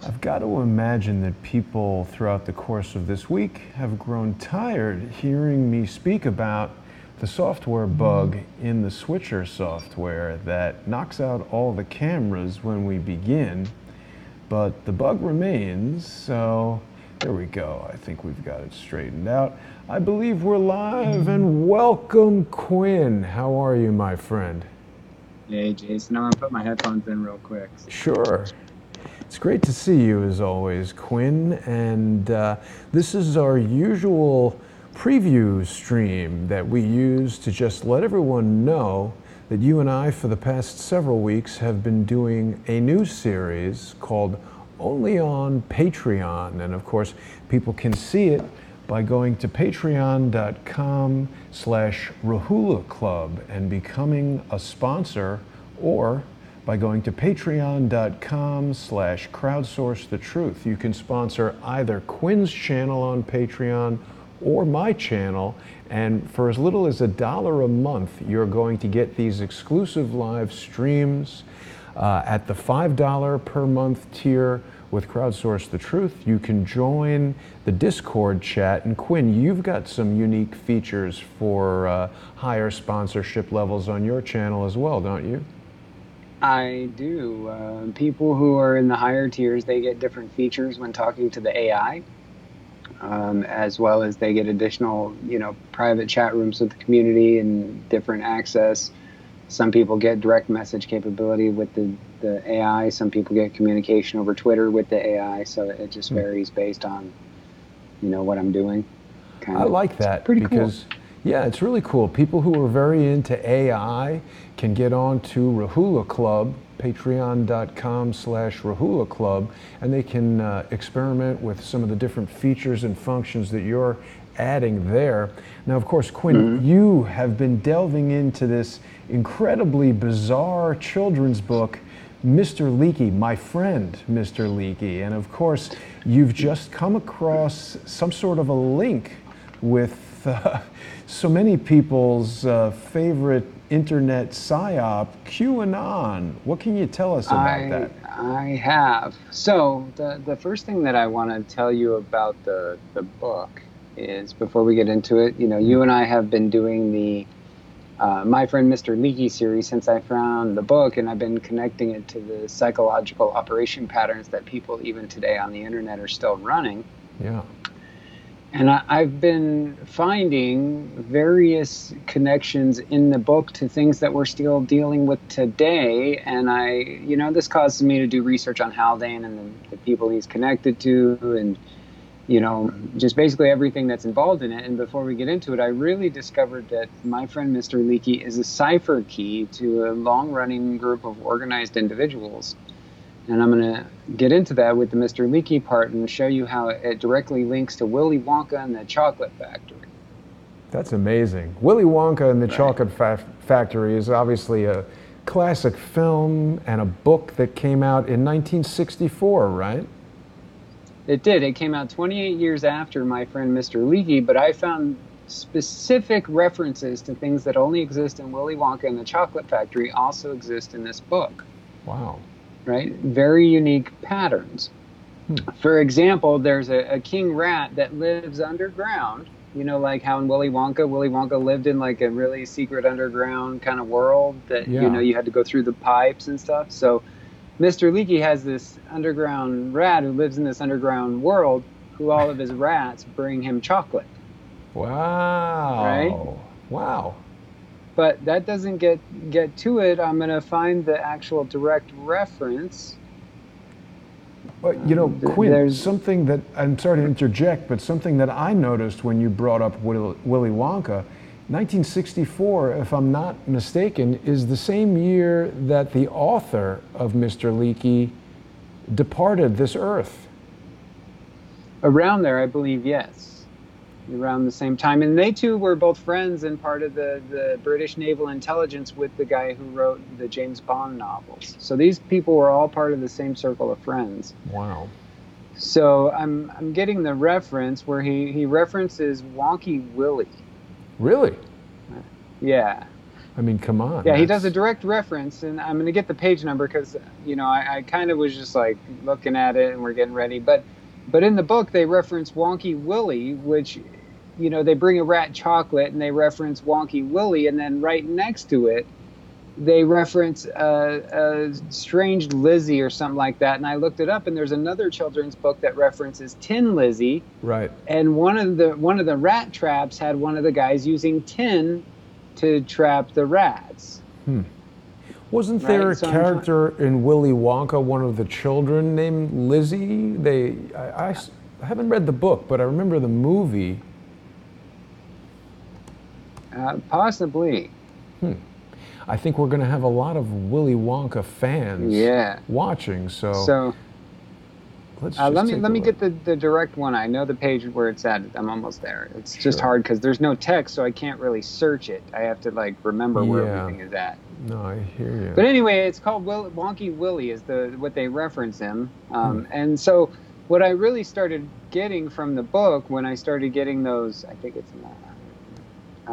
I've got to imagine that people throughout the course of this week have grown tired hearing me speak about the software bug in the switcher software that knocks out all the cameras when we begin, but the bug remains, so there we go. I think we've got it straightened out. I believe we're live, and welcome, Quinn. How are you, my friend? Hey, Jason, I'm gonna put my headphones in real quick. Sure. It's great to see you as always, Quinn, and this is our usual preview stream that we use to just let everyone know that you and I, for the past several weeks, have been doing a new series called Only on Patreon, and of course, people can see it by going to patreon.com/Rahula Club and becoming a sponsor, or by going to patreon.com/Crowdsource the Truth. You can sponsor either Quinn's channel on Patreon or my channel, and for as little as $1 a month, you're going to get these exclusive live streams. At the $5 per month tier with Crowdsource the Truth, you can join the Discord chat. And Quinn, you've got some unique features for higher sponsorship levels on your channel as well, don't you? I do. People who are in the higher tiers, they get different features when talking to the AI, as well as they get additional, private chat rooms with the community and different access. Some people get direct message capability with the AI. Some people get communication over Twitter with the AI. So it just varies based on, what I'm doing. I like that because, yeah, it's really cool. People who are very into AI can get on to Rahula Club, patreon.com/Rahula Club, and they can experiment with some of the different features and functions that you're adding there. Now, of course, Quinn, you have been delving into this incredibly bizarre children's book, Mr. Leakey, my friend, Mr. Leakey. And of course, you've just come across some sort of a link with so many people's favorite internet psyop, QAnon. What can you tell us about that? I have. So the first thing that I want to tell you about the book is, before we get into it, you and I have been doing the My Friend Mr. Leakey series since I found the book, and I've been connecting it to the psychological operation patterns that people even today on the internet are still running. Yeah. And I've been finding various connections in the book to things that we're still dealing with today. And this causes me to do research on Haldane and the people he's connected to, and just basically everything that's involved in it. And before we get into it, I really discovered that My Friend Mr. Leakey is a cipher key to a long-running group of organized individuals. And I'm going to get into that with the Mr. Leakey part and show you how it directly links to Willy Wonka and the Chocolate Factory. That's amazing. Willy Wonka and the Chocolate Factory is obviously a classic film and a book that came out in 1964, right? It did. It came out 28 years after My Friend Mr. Leakey, but I found specific references to things that only exist in Willy Wonka and the Chocolate Factory also exist in this book. Wow. Right? Very unique patterns. For example, there's a king rat that lives underground. Like how in Willy Wonka lived in like a really secret underground kind of world that, you had to go through the pipes and stuff. So Mr. Leakey has this underground rat who lives in this underground world, who all of his rats bring him chocolate. Wow. Right? Wow. But that doesn't get to it. I'm going to find the actual direct reference. But, Quinn, something that, I'm sorry to interject, but something that I noticed when you brought up Willy Wonka, 1964, if I'm not mistaken, is the same year that the author of Mr. Leakey departed this earth. Around there, I believe, yes. Around the same time. And they two were both friends and part of the British Naval Intelligence with the guy who wrote the James Bond novels. So these people were all part of the same circle of friends. Wow. So I'm getting the reference where he references Wonky Willie. Really? Yeah. I mean, come on. Yeah, he does a direct reference, and I'm going to get the page number because, I kind of was just like looking at it and we're getting ready. But in the book, they reference Wonky Willie, which, they bring a rat chocolate and they reference Wonky Willie. And then right next to it, they reference a Strange Lizzie or something like that. And I looked it up, and there's another children's book that references Tin Lizzie. Right. And one of the rat traps had one of the guys using tin to trap the rats. Wasn't there a character in Willy Wonka, one of the children named Lizzie? I haven't read the book, but I remember the movie. Possibly. I think we're going to have a lot of Willy Wonka fans watching. So let's let me get the direct one. I know the page where it's at. I'm almost there. It's just hard because there's no text, so I can't really search it. I have to remember where everything is at. No, I hear you. But anyway, it's called Wonky Willie is what they reference him. And so what I really started getting from the book when I started getting those, I think it's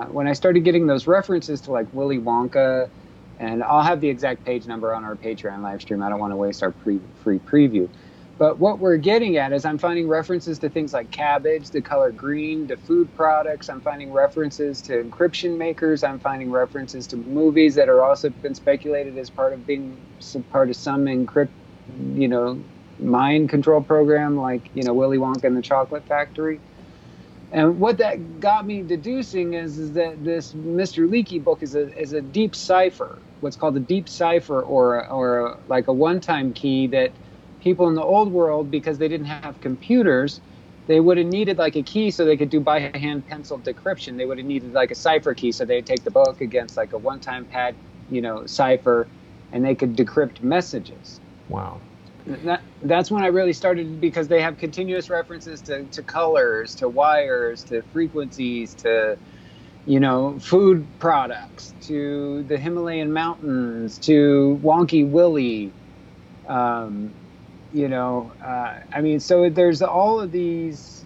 when I started getting those references to Willy Wonka, and I'll have the exact page number on our Patreon live stream. I don't want to waste our free preview. But what we're getting at is I'm finding references to things like cabbage, the color green, to food products. I'm finding references to encryption makers. I'm finding references to movies that are also been speculated as part of some mind control program, like, Willy Wonka and the Chocolate Factory. And what that got me deducing is that this Mr. Leakey book is a deep cipher, what's called a deep cipher, or a one-time key that people in the old world, because they didn't have computers, they would have needed a key so they could do by hand pencil decryption. They would have needed a cipher key, so they'd take the book against a one-time pad, cipher, and they could decrypt messages. Wow. That's when I really started, because they have continuous references to colors, to wires, to frequencies, to food products, to the Himalayan mountains, to Wonky Willie. So there's all of these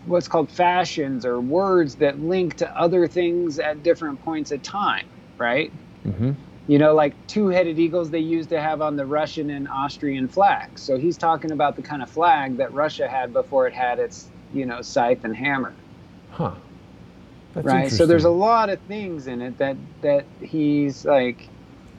what's called fashions or words that link to other things at different points of time, right? Mm-hmm. Like two-headed eagles they used to have on the Russian and Austrian flags. So he's talking about the kind of flag that Russia had before it had its, scythe and hammer. Huh. That's right. So there's a lot of things in it that he's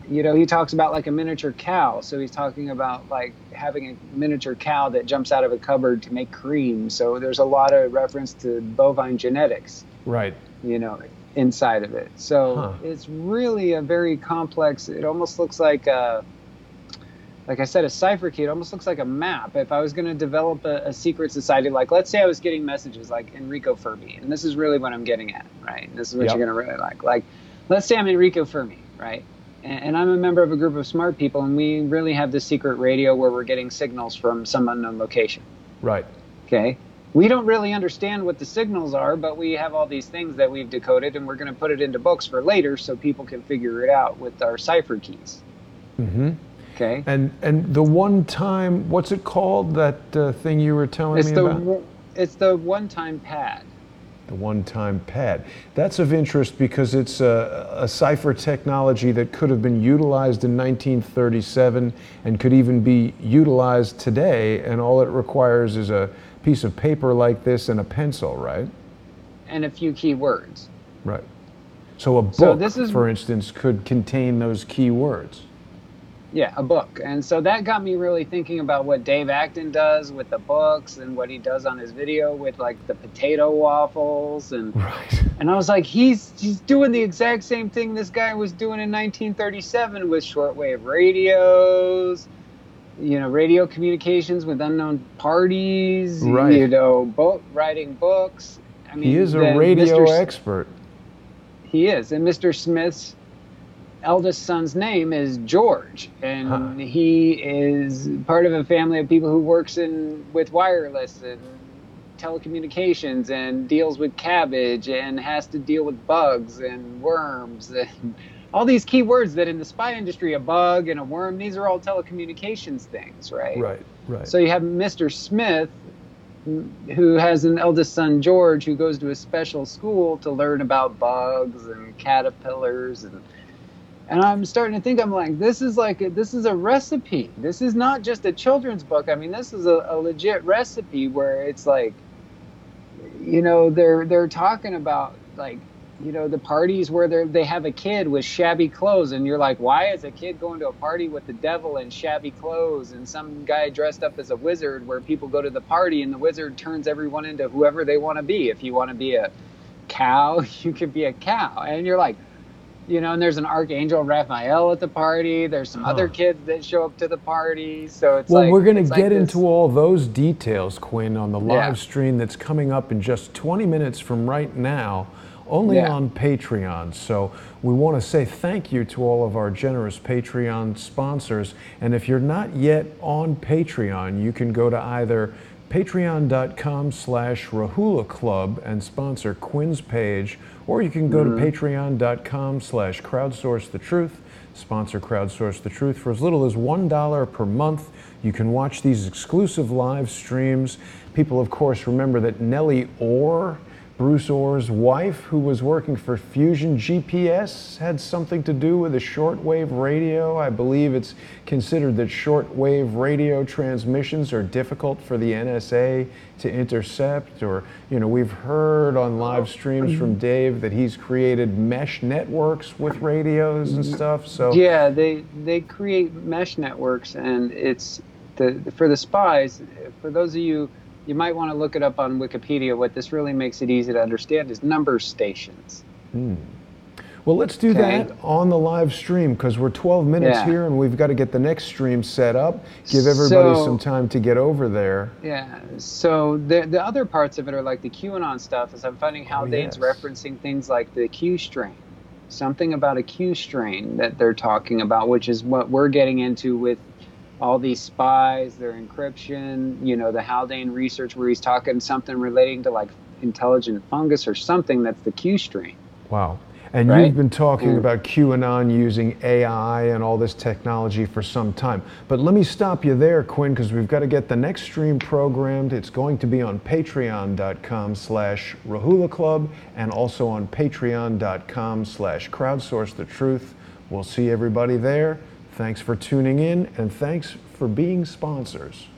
he talks about a miniature cow. So he's talking about having a miniature cow that jumps out of a cupboard to make cream. So there's a lot of reference to bovine genetics. Right. Inside of it. So it's really a very complex, it almost looks like I said, a cipher key. It almost looks like a map. If I was going to develop a secret society, let's say I was getting messages like Enrico Fermi, and this is really what I'm getting at, right? This is what you're going to really like. Let's say I'm Enrico Fermi, right? And I'm a member of a group of smart people, and we really have this secret radio where we're getting signals from some unknown location. Right. Okay. We don't really understand what the signals are, but we have all these things that we've decoded, and we're going to put it into books for later so people can figure it out with our cipher keys. Mm-hmm. Okay. And the one-time, what's it called, that thing you were telling me about? It's the one-time pad. The one-time pad. That's of interest because it's a cipher technology that could have been utilized in 1937 and could even be utilized today, and all it requires is a piece of paper like this and a pencil, right? And a few key words. Right. So a book, for instance, could contain those key words. Yeah, a book. And so that got me really thinking about what Dave Acton does with the books and what he does on his video with the potato waffles. And and I was like, he's doing the exact same thing this guy was doing in 1937 with shortwave radios, radio communications with unknown parties, writing books. I mean, he is a radio expert. He is. And Mr. Smith's eldest son's name is George, and he is part of a family of people who works with wireless and telecommunications and deals with cabbage and has to deal with bugs and worms and all these key words that in the spy industry, a bug and a worm, these are all telecommunications things, right? Right. So you have Mr. Smith who has an eldest son, George, who goes to a special school to learn about bugs and caterpillars, and I'm starting to think, I'm like, this is a recipe. This is not just a children's book. I mean, this is a legit recipe where it's like, they're talking about, like, the parties where they have a kid with shabby clothes, and you're like, why is a kid going to a party with the devil in shabby clothes, and some guy dressed up as a wizard, where people go to the party and the wizard turns everyone into whoever they want to be. If you want to be a cow, you could be a cow. And you're like, and there's an Archangel Raphael at the party. There's some other kids that show up to the party. So it's we're going to get into all those details, Quinn, on the live stream that's coming up in just 20 minutes from right now, only on Patreon. So we want to say thank you to all of our generous Patreon sponsors. And if you're not yet on Patreon, you can go to either patreon.com/Rahula Club and sponsor Quinn's page, or you can go to patreon.com/Crowdsource the Truth, sponsor Crowdsource the Truth for as little as $1 per month. You can watch these exclusive live streams. People, of course, remember that Nellie Orr, Bruce Orr's wife, who was working for Fusion GPS, had something to do with a shortwave radio. I believe it's considered that shortwave radio transmissions are difficult for the NSA to intercept. Or, we've heard on live streams from Dave that he's created mesh networks with radios and stuff. So yeah, they create mesh networks, and it's for the spies. For those of you. You might want to look it up on Wikipedia. What this really makes it easy to understand is number stations. Well, let's do that on the live stream, because we're 12 minutes here and we've got to get the next stream set up, give everybody some time to get over there. Yeah, so the other parts of it are like the QAnon stuff, is I'm finding Haldane's referencing things like the Q strain. Something about a Q strain that they're talking about, which is what we're getting into with all these spies, their encryption, the Haldane research, where he's talking something relating to like intelligent fungus or something that's the Q strain. Wow. And you've been talking about QAnon using AI and all this technology for some time. But let me stop you there, Quinn, because we've got to get the next stream programmed. It's going to be on patreon.com/Rahula Club and also on patreon.com/Crowdsource the Truth. We'll see everybody there. Thanks for tuning in, and thanks for being sponsors.